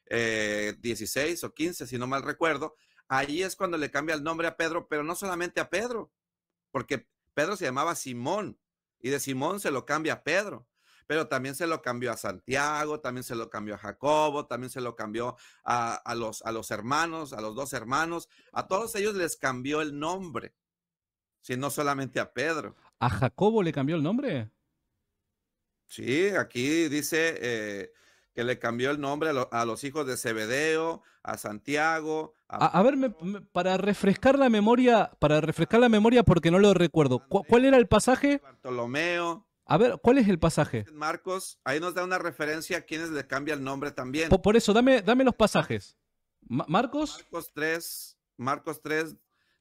16 o 15, si no mal recuerdo. Ahí es cuando le cambia el nombre a Pedro, pero no solamente a Pedro, porque Pedro se llamaba Simón y de Simón se lo cambia a Pedro, pero también se lo cambió a Santiago, también se lo cambió a Jacobo, también se lo cambió a los hermanos, a los dos hermanos, a todos ellos les cambió el nombre, si no solamente a Pedro. ¿A Jacobo le cambió el nombre? Sí, aquí dice que le cambió el nombre a los hijos de Zebedeo, a Santiago. A ver, para refrescar la memoria, porque no lo recuerdo. ¿Cuál era el pasaje? Bartolomeo. A ver, ¿cuál es el pasaje? Marcos, ahí nos da una referencia a quienes le cambia el nombre también. Por eso, dame los pasajes. ¿Marcos? Marcos 3,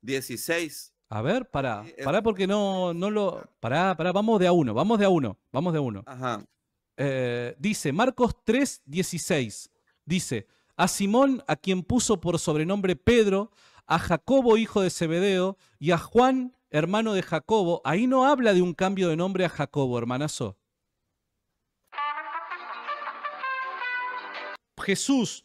16. A ver, pará porque no lo... Pará, vamos de a uno. Ajá. Dice, Marcos 3, 16. Dice, a Simón, a quien puso por sobrenombre Pedro, a Jacobo, hijo de Zebedeo, y a Juan, hermano de Jacobo. Ahí no habla de un cambio de nombre a Jacobo, hermanazo. Jesús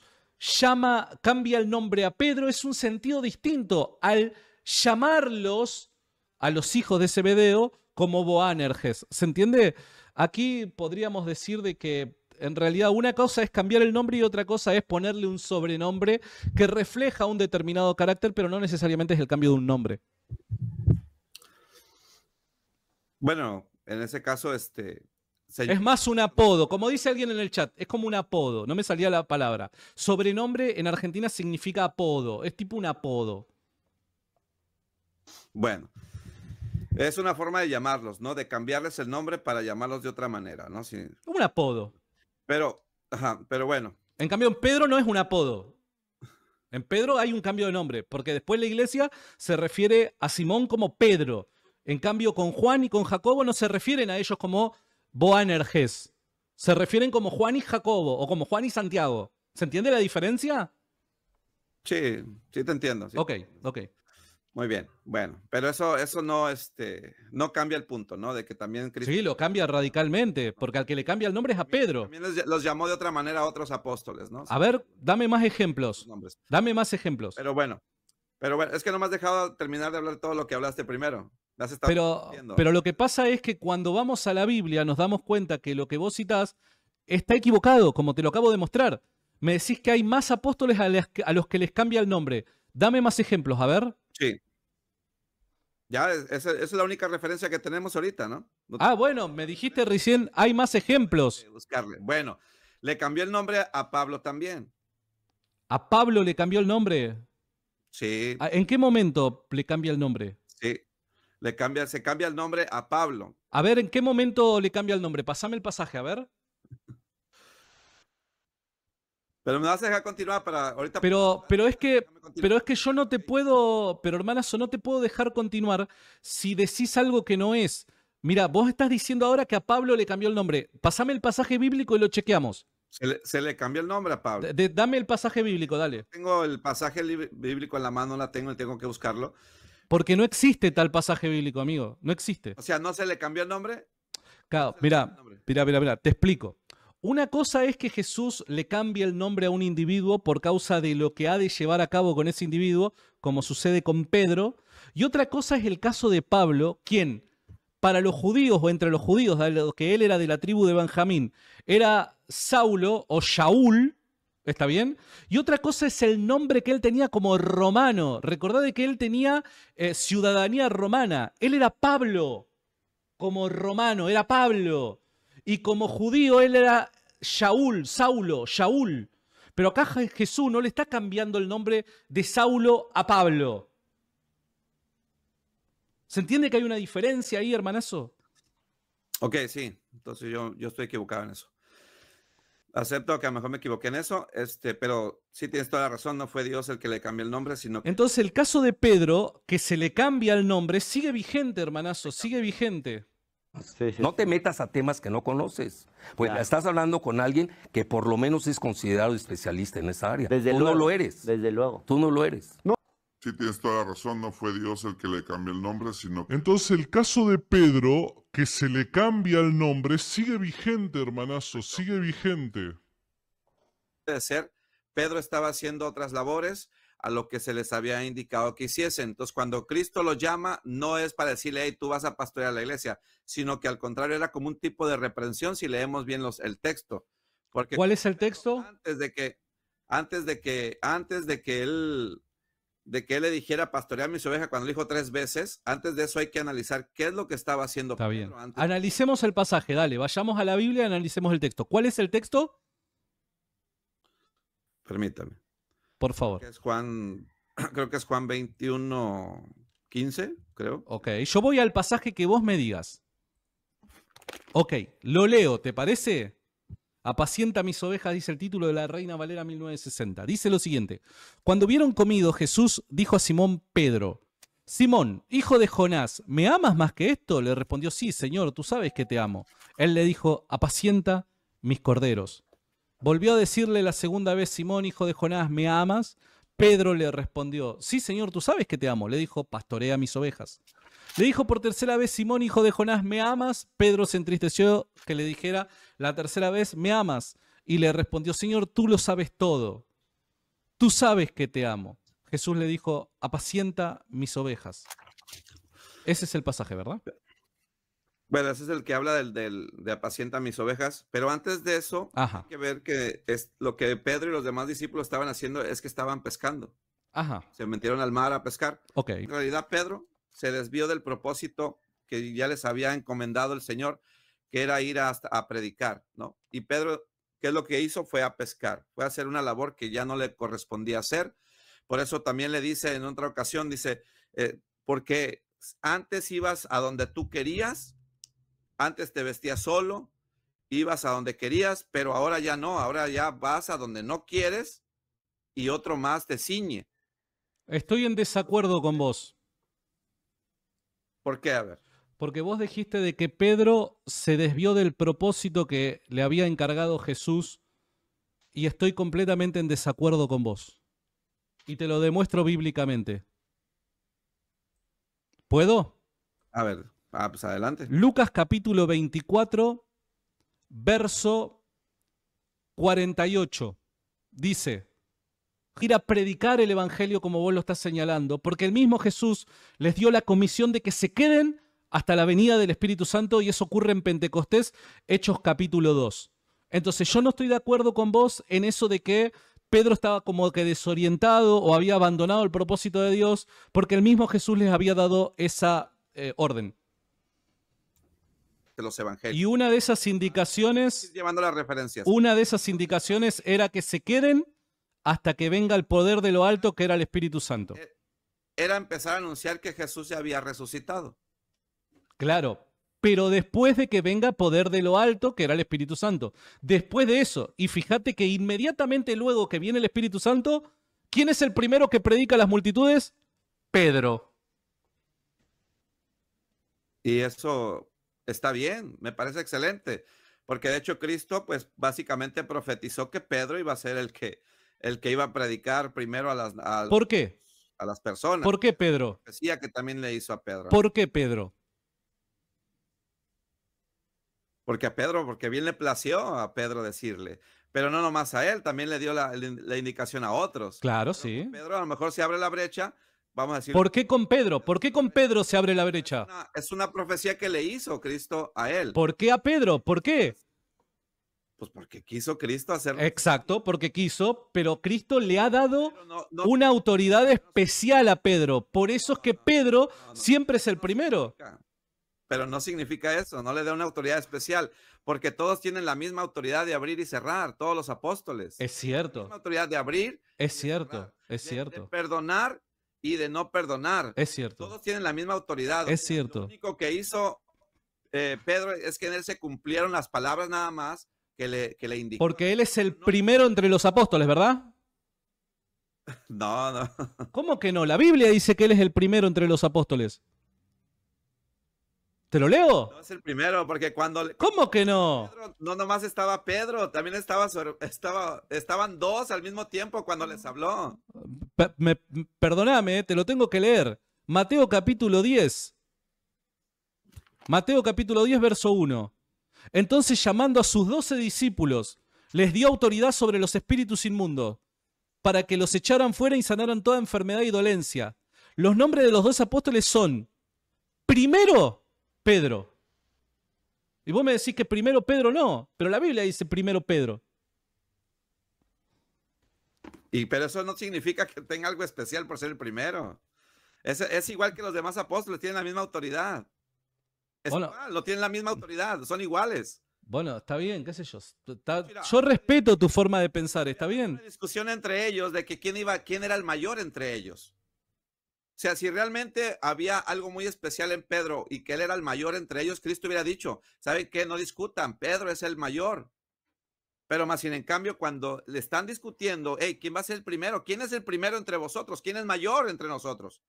cambia el nombre a Pedro, es un sentido distinto al llamarlos a los hijos de Zebedeo como Boanerges. ¿Se entiende? Aquí podríamos decir de que en realidad una cosa es cambiar el nombre y otra cosa es ponerle un sobrenombre que refleja un determinado carácter, pero no necesariamente es el cambio de un nombre. Bueno, en ese caso, es más un apodo, como dice alguien en el chat, es como un apodo, no me salía la palabra. Sobrenombre en Argentina significa apodo, es tipo un apodo. Bueno, es una forma de llamarlos, ¿no? De cambiarles el nombre para llamarlos de otra manera, ¿no? Sí. Un apodo. Pero bueno. En cambio, en Pedro no es un apodo. En Pedro hay un cambio de nombre, porque después la iglesia se refiere a Simón como Pedro. En cambio, con Juan y con Jacobo no se refieren a ellos como Boanerges. Se refieren como Juan y Jacobo o como Juan y Santiago. ¿Se entiende la diferencia? Sí, sí te entiendo. Sí. Ok. Muy bien, bueno, pero eso no cambia el punto, ¿no? De que también Cristo... Sí, lo cambia radicalmente, porque al que le cambia el nombre es a Pedro. También los llamó de otra manera a otros apóstoles, ¿no? A ver, dame más ejemplos. Dame más ejemplos. Pero bueno, es que no me has dejado terminar de hablar todo lo que hablaste primero. Pero lo que pasa es que cuando vamos a la Biblia nos damos cuenta que lo que vos citás está equivocado, como te lo acabo de mostrar. Me decís que hay más apóstoles a los que les cambia el nombre. Dame más ejemplos, a ver. Sí. Ya, esa es la única referencia que tenemos ahorita, ¿no? Bueno, me dijiste recién, hay más ejemplos. Buscarle. Bueno, le cambió el nombre a Pablo también. ¿A Pablo le cambió el nombre? Sí. ¿En qué momento le cambia el nombre? Sí, se cambia el nombre a Pablo. A ver, ¿en qué momento le cambia el nombre? Pásame el pasaje, a ver. Pero me vas a dejar continuar para ahorita. Pero es que yo no te puedo, pero hermanazo, no te puedo dejar continuar si decís algo que no es. Mira, vos estás diciendo ahora que a Pablo le cambió el nombre. Pásame el pasaje bíblico y lo chequeamos. Se le cambió el nombre a Pablo. Dame el pasaje bíblico, dale. Tengo el pasaje bíblico en la mano, no la tengo y tengo que buscarlo. Porque no existe tal pasaje bíblico, amigo. No existe. O sea, ¿no se le cambió el nombre? Claro, mira, te explico. Una cosa es que Jesús le cambie el nombre a un individuo por causa de lo que ha de llevar a cabo con ese individuo, como sucede con Pedro. Y otra cosa es el caso de Pablo, quien, para los judíos o entre los judíos, dado que él era de la tribu de Benjamín, era Saulo o Shaul, ¿está bien? Y otra cosa es el nombre que él tenía como romano. Recordad de que él tenía ciudadanía romana. Él era Pablo, como romano, era Pablo. Y como judío él era Saulo. Pero acá Jesús no le está cambiando el nombre de Saulo a Pablo. ¿Se entiende que hay una diferencia ahí, hermanazo? Ok, sí. Entonces yo estoy equivocado en eso. Acepto que a lo mejor me equivoqué en eso, pero sí tienes toda la razón, no fue Dios el que le cambió el nombre, sino que... Entonces el caso de Pedro, que se le cambia el nombre, sigue vigente, hermanazo, sigue vigente. Sí. No te metas a temas que no conoces. Pues estás hablando con alguien que por lo menos es considerado especialista en esa área. Tú no lo eres. Desde luego. Tú no lo eres. No. Sí, tienes toda la razón, no fue Dios el que le cambió el nombre, sino que... Entonces el caso de Pedro, que se le cambia el nombre, sigue vigente, hermanazo, sigue vigente. Puede ser Pedro estaba haciendo otras labores a lo que se les había indicado que hiciesen. Entonces, cuando Cristo los llama, no es para decirle, hey, tú vas a pastorear la iglesia, sino que al contrario era como un tipo de reprensión si leemos bien el texto. Porque ¿cuál es el texto? Antes de que él le dijera pastorear mis ovejas, cuando le dijo 3 veces, antes de eso hay que analizar qué es lo que estaba haciendo Está Pedro. bien. Analicemos el pasaje, dale, vayamos a la Biblia y analicemos el texto. ¿Cuál es el texto? Permítame. Por favor. Creo que es Juan 21:15, creo. Ok, yo voy al pasaje que vos me digas. Ok, lo leo, ¿te parece? Apacienta mis ovejas, dice el título de la Reina Valera 1960. Dice lo siguiente. Cuando hubieron comido, Jesús dijo a Simón Pedro, Simón, hijo de Jonás, ¿me amas más que esto? Le respondió, sí, Señor, tú sabes que te amo. Él le dijo, apacienta mis corderos. Volvió a decirle la segunda vez, Simón, hijo de Jonás, ¿me amas? Pedro le respondió, sí, Señor, tú sabes que te amo. Le dijo, pastorea mis ovejas. Le dijo por tercera vez, Simón, hijo de Jonás, ¿me amas? Pedro se entristeció que le dijera la tercera vez, ¿me amas? Y le respondió, Señor, tú lo sabes todo. Tú sabes que te amo. Jesús le dijo, apacienta mis ovejas. Ese es el pasaje, ¿verdad? Bueno, ese es el que habla de apacienta mis ovejas, pero antes de eso, hay que ver que lo que Pedro y los demás discípulos estaban haciendo es que estaban pescando. Se metieron al mar a pescar. En realidad, Pedro se desvió del propósito que ya les había encomendado el Señor, que era ir a predicar, ¿no? Y Pedro, ¿qué es lo que hizo? Fue a pescar, fue a hacer una labor que ya no le correspondía hacer. Por eso también le dice en otra ocasión, dice, porque antes ibas a donde tú querías, antes te vestías solo, ibas a donde querías, pero ahora ya no, ahora ya vas a donde no quieres y otro más te ciñe. Estoy en desacuerdo con vos. ¿Por qué? A ver. Porque vos dijiste de que Pedro se desvió del propósito que le había encargado Jesús y estoy completamente en desacuerdo con vos. Y te lo demuestro bíblicamente. ¿Puedo? A ver, pues adelante. Lucas capítulo 24, verso 48. Dice, ir a predicar el evangelio como vos lo estás señalando, porque el mismo Jesús les dio la comisión de que se queden hasta la venida del Espíritu Santo y eso ocurre en Pentecostés, Hechos capítulo 2. Entonces yo no estoy de acuerdo con vos en eso de que Pedro estaba como que desorientado o había abandonado el propósito de Dios porque el mismo Jesús les había dado esa orden. De los evangelios. Y una de esas indicaciones, llevando las referencias. Una de esas indicaciones era que se queden hasta que venga el poder de lo alto, que era el Espíritu Santo. Era empezar a anunciar que Jesús se había resucitado. Claro, pero después de que venga poder de lo alto, que era el Espíritu Santo. Después de eso, y fíjate que inmediatamente luego que viene el Espíritu Santo, ¿quién es el primero que predica a las multitudes? Pedro. Y eso está bien, me parece excelente, porque de hecho Cristo pues básicamente profetizó que Pedro iba a ser el que iba a predicar primero ¿Por qué? A las personas. ¿Por qué Pedro? Decía que también le hizo a Pedro. ¿Por qué Pedro? Porque bien le plació a Pedro decirle, pero no nomás a él, también le dio la indicación a otros. Claro, pero sí. Pedro a lo mejor se abre la brecha, vamos a decir. ¿Por qué con Pedro? ¿Por qué con Pedro se abre la brecha? Es una profecía que le hizo Cristo a él. ¿Por qué a Pedro? ¿Por qué? Pues porque quiso Cristo hacerlo. Exacto, porque quiso, pero Cristo le ha dado una autoridad especial a Pedro. Por eso es que Pedro siempre es el primero. Pero no significa eso, no le da una autoridad especial, porque todos tienen la misma autoridad de abrir y cerrar, todos los apóstoles. Es cierto. La misma autoridad de abrir. Es cierto, es cierto. De perdonar y de no perdonar. Es cierto. Todos tienen la misma autoridad. Es cierto. Lo único que hizo Pedro es que en él se cumplieron las palabras nada más que le indicó. Porque él es el primero entre los apóstoles, ¿verdad? No. ¿Cómo que no? La Biblia dice que él es el primero entre los apóstoles. ¿Te lo leo? No es el primero, porque cuando... ¿Cómo que no? Pedro, no nomás estaba Pedro, también estaban dos al mismo tiempo cuando les habló. Perdóname, te lo tengo que leer. Mateo capítulo 10. Mateo capítulo 10, verso 1. Entonces, llamando a sus 12 discípulos, les dio autoridad sobre los espíritus inmundos. para que los echaran fuera y sanaran toda enfermedad y dolencia. Los nombres de los 2 apóstoles son, primero, Pedro. Y vos me decís que primero Pedro no, pero la Biblia dice primero Pedro. Pero eso no significa que tenga algo especial por ser el primero. Es igual que los demás apóstoles, tienen la misma autoridad. Igual, no tienen la misma autoridad, son iguales. Bueno, está bien, qué sé yo. Yo respeto tu forma de pensar, ¿está bien? Una discusión entre ellos de que quién era el mayor entre ellos. O sea, si realmente había algo muy especial en Pedro y que él era el mayor entre ellos, Cristo hubiera dicho, ¿saben qué? No discutan, Pedro es el mayor. Pero más sin en cambio, cuando le están discutiendo, hey, ¿quién va a ser el primero? ¿Quién es el primero entre vosotros? ¿Quién es mayor entre nosotros?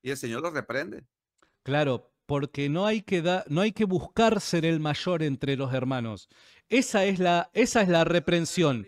Y el Señor los reprende. Claro, porque no hay que buscar ser el mayor entre los hermanos. Esa es la reprensión.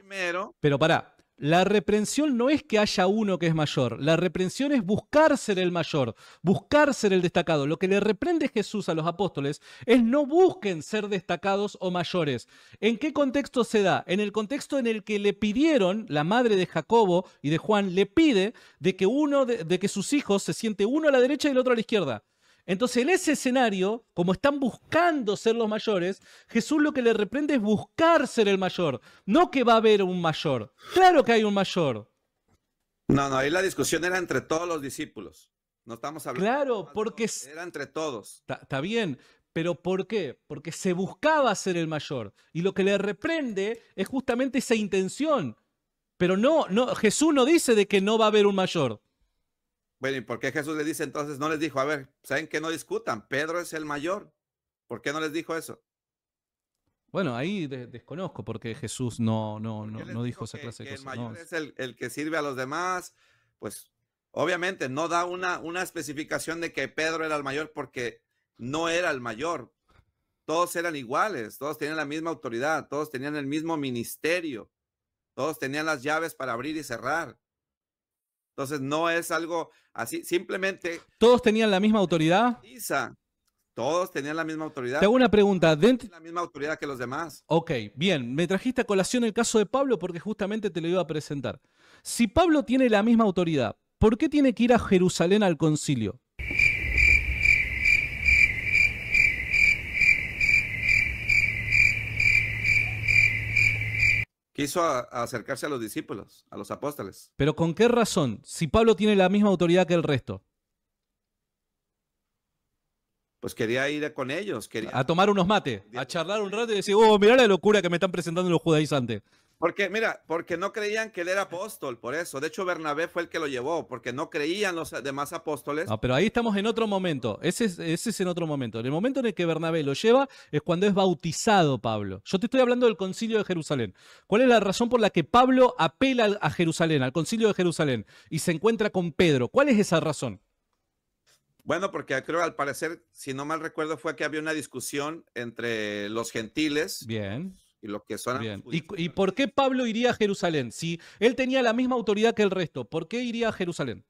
Pero pará, la reprensión no es que haya uno que es mayor. La reprensión es buscar ser el mayor, buscar ser el destacado. Lo que le reprende Jesús a los apóstoles es no busquen ser destacados o mayores. ¿En qué contexto se da? En el contexto en el que le pidieron, la madre de Jacobo y de Juan le pide de que sus hijos se siente uno a la derecha y el otro a la izquierda. Entonces, en ese escenario, como están buscando ser los mayores, Jesús lo que le reprende es buscar ser el mayor, no que va a haber un mayor. Claro que hay un mayor. No, ahí la discusión era entre todos los discípulos. No estamos hablando. Claro, porque era entre todos. Está bien, pero ¿por qué? Porque se buscaba ser el mayor. Y lo que le reprende es justamente esa intención. Pero no, Jesús no dice de que no va a haber un mayor. Bueno, ¿y por qué Jesús le dice entonces? No les dijo, a ver, ¿saben qué? No discutan, Pedro es el mayor. ¿Por qué no les dijo eso? Bueno, ahí desconozco porque Jesús no dijo esa clase de cosas. El mayor es el que sirve a los demás. Pues obviamente no da una especificación de que Pedro era el mayor porque no era el mayor. Todos eran iguales, todos tenían la misma autoridad, todos tenían el mismo ministerio, todos tenían las llaves para abrir y cerrar. Entonces no es algo así, simplemente... ¿Todos tenían la misma autoridad? Todos tenían la misma autoridad. Te hago una pregunta. La misma autoridad que los demás. Ok, bien. Me trajiste a colación el caso de Pablo porque justamente te lo iba a presentar. Si Pablo tiene la misma autoridad, ¿por qué tiene que ir a Jerusalén al concilio? Quiso acercarse a los discípulos, a los apóstoles. ¿Pero con qué razón? Si Pablo tiene la misma autoridad que el resto. Pues quería ir con ellos. A tomar unos mates, a charlar un rato y decir, mirá la locura que me están presentando los judaizantes. Porque no creían que él era apóstol, por eso. De hecho, Bernabé fue el que lo llevó, porque no creían los demás apóstoles. No, pero ahí estamos en otro momento. Ese es en otro momento. En el momento en el que Bernabé lo lleva es cuando es bautizado Pablo. Yo te estoy hablando del concilio de Jerusalén. ¿Cuál es la razón por la que Pablo apela a Jerusalén, al concilio de Jerusalén, y se encuentra con Pedro? ¿Cuál es esa razón? Bueno, porque creo, al parecer, si no mal recuerdo, fue que había una discusión entre los gentiles. Bien. Y lo que son. Bien. ¿Y por qué Pablo iría a Jerusalén? Si él tenía la misma autoridad que el resto, ¿por qué iría a Jerusalén?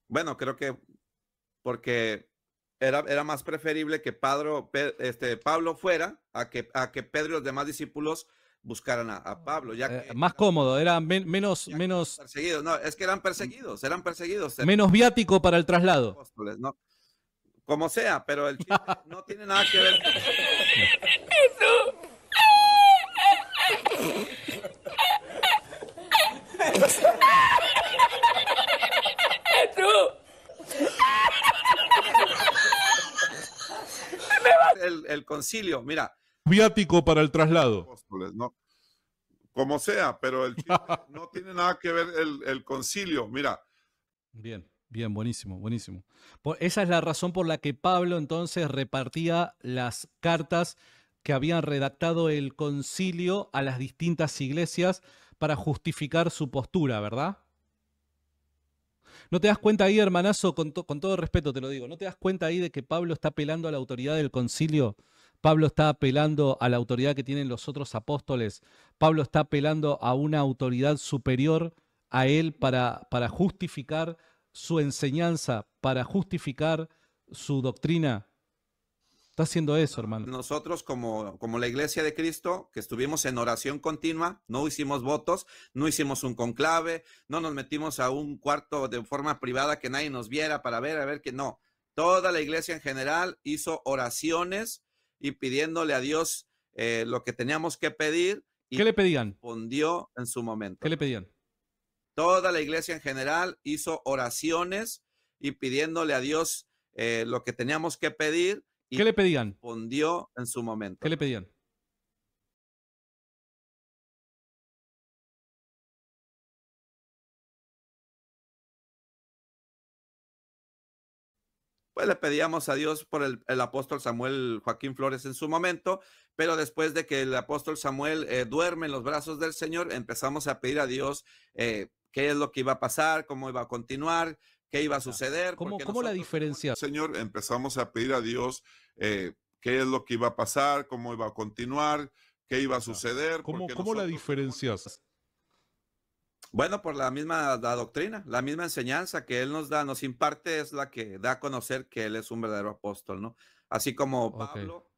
Bueno, creo que porque era más preferible que Pablo fuera a que Pedro y los demás discípulos buscaran a Pablo. Ya que, más cómodo, era menos perseguidos. No, es que eran perseguidos. Menos viático para el traslado. Apóstoles, ¿no? Como sea, pero el chiste no tiene nada que ver. El concilio, mira. Viático para el traslado. Apóstoles, ¿no? Como sea, pero el chiste no tiene nada que ver el concilio, mira. Bien, buenísimo. Esa es la razón por la que Pablo entonces repartía las cartas que habían redactado el concilio a las distintas iglesias para justificar su postura, ¿verdad? ¿No te das cuenta ahí, hermanazo, con todo respeto te lo digo, ¿no te das cuenta ahí de que Pablo está apelando a la autoridad del concilio? Pablo está apelando a la autoridad que tienen los otros apóstoles. Pablo está apelando a una autoridad superior a él para justificar su enseñanza, para justificar su doctrina. está haciendo eso, hermano. Nosotros como la iglesia de Cristo, que estuvimos en oración continua, no hicimos votos, no hicimos un conclave, no nos metimos a un cuarto de forma privada que nadie nos viera para ver, a ver que no. Toda la iglesia en general hizo oraciones y pidiéndole a Dios lo que teníamos que pedir. Y ¿qué le pedían? Respondió en su momento. ¿Qué le pedían? Toda la iglesia en general hizo oraciones y pidiéndole a Dios lo que teníamos que pedir. Y ¿qué le pedían? Respondió en su momento. ¿Qué le pedían? Pues le pedíamos a Dios por el apóstol Samuel Joaquín Flores en su momento, pero después de que el apóstol Samuel duerme en los brazos del Señor, empezamos a pedir a Dios qué es lo que iba a pasar, cómo iba a continuar, qué iba a suceder. ¿Cómo la diferencia? Señor, empezamos a pedir a Dios qué es lo que iba a pasar, cómo iba a continuar, qué iba a suceder. ¿Cómo la diferencias? Bueno, por la misma doctrina, la misma enseñanza que Él nos da, nos imparte, es la que da a conocer que Él es un verdadero apóstol, ¿no? Así como Pablo,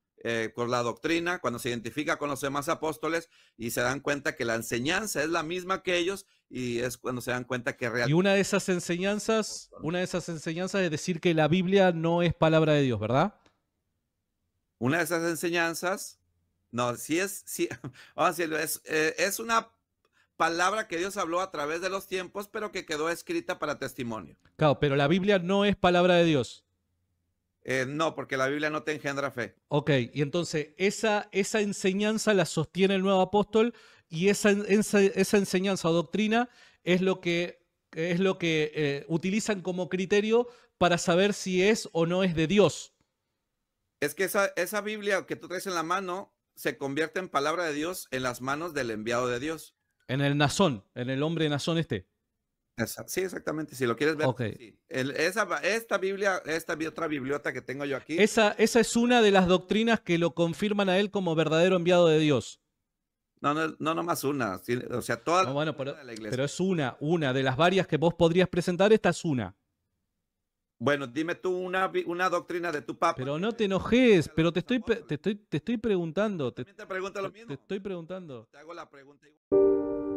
por la doctrina, cuando se identifica con los demás apóstoles y se dan cuenta que la enseñanza es la misma que ellos, y es cuando se dan cuenta que realmente... Y una de esas enseñanzas es decir que la Biblia no es palabra de Dios, ¿verdad? Una de esas enseñanzas, no, vamos a decirlo, es una palabra que Dios habló a través de los tiempos, pero que quedó escrita para testimonio. Claro, pero la Biblia no es palabra de Dios. No, porque la Biblia no te engendra fe. Ok, y entonces esa enseñanza la sostiene el nuevo apóstol y esa enseñanza o doctrina es lo que utilizan como criterio para saber si es o no es de Dios. Es que esa Biblia que tú traes en la mano se convierte en palabra de Dios en las manos del enviado de Dios. En el Nazón, en el hombre Nazón este. Sí, exactamente. Si lo quieres ver. Okay. Sí. Esta Biblia, esta otra bibliota que tengo yo aquí. Esa es una de las doctrinas que lo confirman a él como verdadero enviado de Dios. No nomás una. O sea, toda no, bueno, de la iglesia. Pero es una de las varias que vos podrías presentar, esta es una. Bueno, dime tú una doctrina de tu papa. Pero no te enojes, pero te estoy preguntando. También te pregunto lo mismo. Te estoy preguntando. Te hago la pregunta igual.